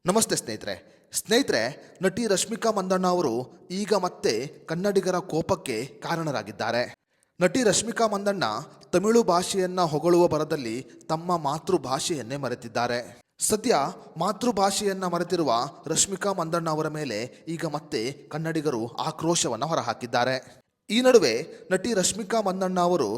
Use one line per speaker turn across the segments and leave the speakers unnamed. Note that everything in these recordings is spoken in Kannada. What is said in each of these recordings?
ನಮಸ್ತೆ ಸ್ನೇಹಿತರೆ ನಟಿ ರಶ್ಮಿಕಾ ಮಂದಣ್ಣ ಅವರು ಈಗ ಮತ್ತೆ ಕನ್ನಡಿಗರ ಕೋಪಕ್ಕೆ ಕಾರಣರಾಗಿದ್ದಾರೆ. ನಟಿ ರಶ್ಮಿಕಾ ಮಂದಣ್ಣ ತಮಿಳು ಭಾಷೆಯನ್ನ ಹೊಗಳುವ ಭರದಲ್ಲಿ ತಮ್ಮ ಮಾತೃಭಾಷೆಯನ್ನೇ ಮರೆತಿದ್ದಾರೆ. ಸದ್ಯ ಮಾತೃಭಾಷೆಯನ್ನ ಮರೆತಿರುವ ರಶ್ಮಿಕಾ ಮಂದಣ್ಣ ಅವರ ಮೇಲೆ ಈಗ ಮತ್ತೆ ಕನ್ನಡಿಗರು ಆಕ್ರೋಶವನ್ನು ಹೊರಹಾಕಿದ್ದಾರೆ. ಈ ನಡುವೆ ನಟಿ ರಶ್ಮಿಕಾ ಮಂದಣ್ಣ ಅವರು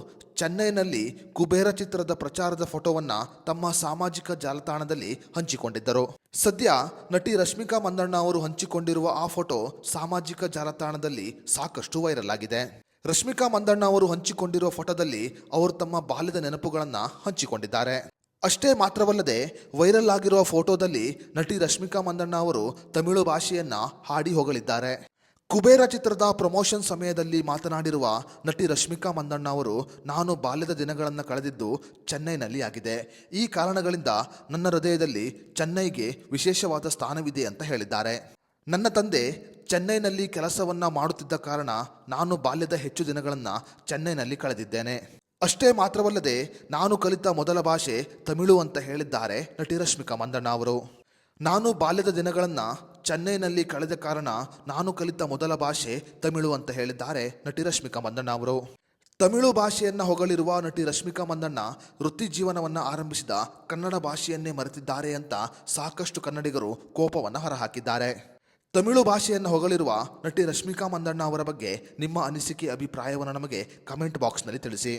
ಚೆನ್ನೈನಲ್ಲಿ ಕುಬೇರ ಚಿತ್ರದ ಪ್ರಚಾರದ ಫೋಟೋವನ್ನ ತಮ್ಮ ಸಾಮಾಜಿಕ ಜಾಲತಾಣದಲ್ಲಿ ಹಂಚಿಕೊಂಡಿದ್ದರು. ಸದ್ಯ ನಟಿ ರಶ್ಮಿಕಾ ಮಂದಣ್ಣ ಅವರು ಹಂಚಿಕೊಂಡಿರುವ ಆ ಫೋಟೋ ಸಾಮಾಜಿಕ ಜಾಲತಾಣದಲ್ಲಿ ಸಾಕಷ್ಟು ವೈರಲ್ ಆಗಿದೆ. ರಶ್ಮಿಕಾ ಮಂದಣ್ಣ ಅವರು ಹಂಚಿಕೊಂಡಿರುವ ಫೋಟೋದಲ್ಲಿ ಅವರು ತಮ್ಮ ಬಾಲ್ಯದ ನೆನಪುಗಳನ್ನು ಹಂಚಿಕೊಂಡಿದ್ದಾರೆ. ಅಷ್ಟೇ ಮಾತ್ರವಲ್ಲದೆ ವೈರಲ್ ಆಗಿರುವ ಫೋಟೋದಲ್ಲಿ ನಟಿ ರಶ್ಮಿಕಾ ಮಂದಣ್ಣ ಅವರು ತಮಿಳು ಭಾಷೆಯನ್ನ ಹಾಡಿ ಹೊಗಳಿದ್ದಾರೆ. ಕುಬೇರ ಚಿತ್ರದ ಪ್ರಮೋಷನ್ ಸಮಯದಲ್ಲಿ ಮಾತನಾಡಿರುವ ನಟಿ ರಶ್ಮಿಕಾ ಮಂದಣ್ಣ ಅವರು, ನಾನು ಬಾಲ್ಯದ ದಿನಗಳನ್ನು ಕಳೆದಿದ್ದು ಚೆನ್ನೈನಲ್ಲಿ ಆಗಿದೆ. ಈ ಕಾರಣಗಳಿಂದ ನನ್ನ ಹೃದಯದಲ್ಲಿ ಚೆನ್ನೈಗೆ ವಿಶೇಷವಾದ ಸ್ಥಾನವಿದೆ ಅಂತ ಹೇಳಿದ್ದಾರೆ. ನನ್ನ ತಂದೆ ಚೆನ್ನೈನಲ್ಲಿ ಕೆಲಸವನ್ನ ಮಾಡುತ್ತಿದ್ದ ಕಾರಣ ನಾನು ಬಾಲ್ಯದ ಹೆಚ್ಚು ದಿನಗಳನ್ನು ಚೆನ್ನೈನಲ್ಲಿ ಕಳೆದಿದ್ದೇನೆ. ಅಷ್ಟೇ ಮಾತ್ರವಲ್ಲದೆ ನಾನು ಕಲಿತ ಮೊದಲ ಭಾಷೆ ತಮಿಳು ಅಂತ ಹೇಳಿದ್ದಾರೆ ನಟಿ ರಶ್ಮಿಕಾ ಮಂದಣ್ಣ ಅವರು. ನಾನು ಬಾಲ್ಯದ ದಿನಗಳನ್ನು ಚೆನ್ನೈನಲ್ಲಿ ಕಳೆದ ಕಾರಣ ನಾನು ಕಲಿತ ಮೊದಲ ಭಾಷೆ ತಮಿಳು ಅಂತ ಹೇಳಿದ್ದಾರೆ ನಟಿ ರಶ್ಮಿಕಾ ಮಂದಣ್ಣ ಅವರು. ತಮಿಳು ಭಾಷೆಯನ್ನ ಹೊಗಳಿರುವ ನಟಿ ರಶ್ಮಿಕಾ ಮಂದಣ್ಣ ವೃತ್ತಿ ಜೀವನವನ್ನು ಆರಂಭಿಸಿದ ಕನ್ನಡ ಭಾಷೆಯನ್ನೇ ಮರೆತಿದ್ದಾರೆ ಅಂತ ಸಾಕಷ್ಟು ಕನ್ನಡಿಗರು ಕೋಪವನ್ನು ಹೊರಹಾಕಿದ್ದಾರೆ. ತಮಿಳು ಭಾಷೆಯನ್ನು ಹೊಗಳಿರುವ ನಟಿ ರಶ್ಮಿಕಾ ಮಂದಣ್ಣ ಅವರ ಬಗ್ಗೆ ನಿಮ್ಮ ಅನಿಸಿಕೆ ಅಭಿಪ್ರಾಯವನ್ನು ನಮಗೆ ಕಮೆಂಟ್ ಬಾಕ್ಸ್ನಲ್ಲಿ ತಿಳಿಸಿ.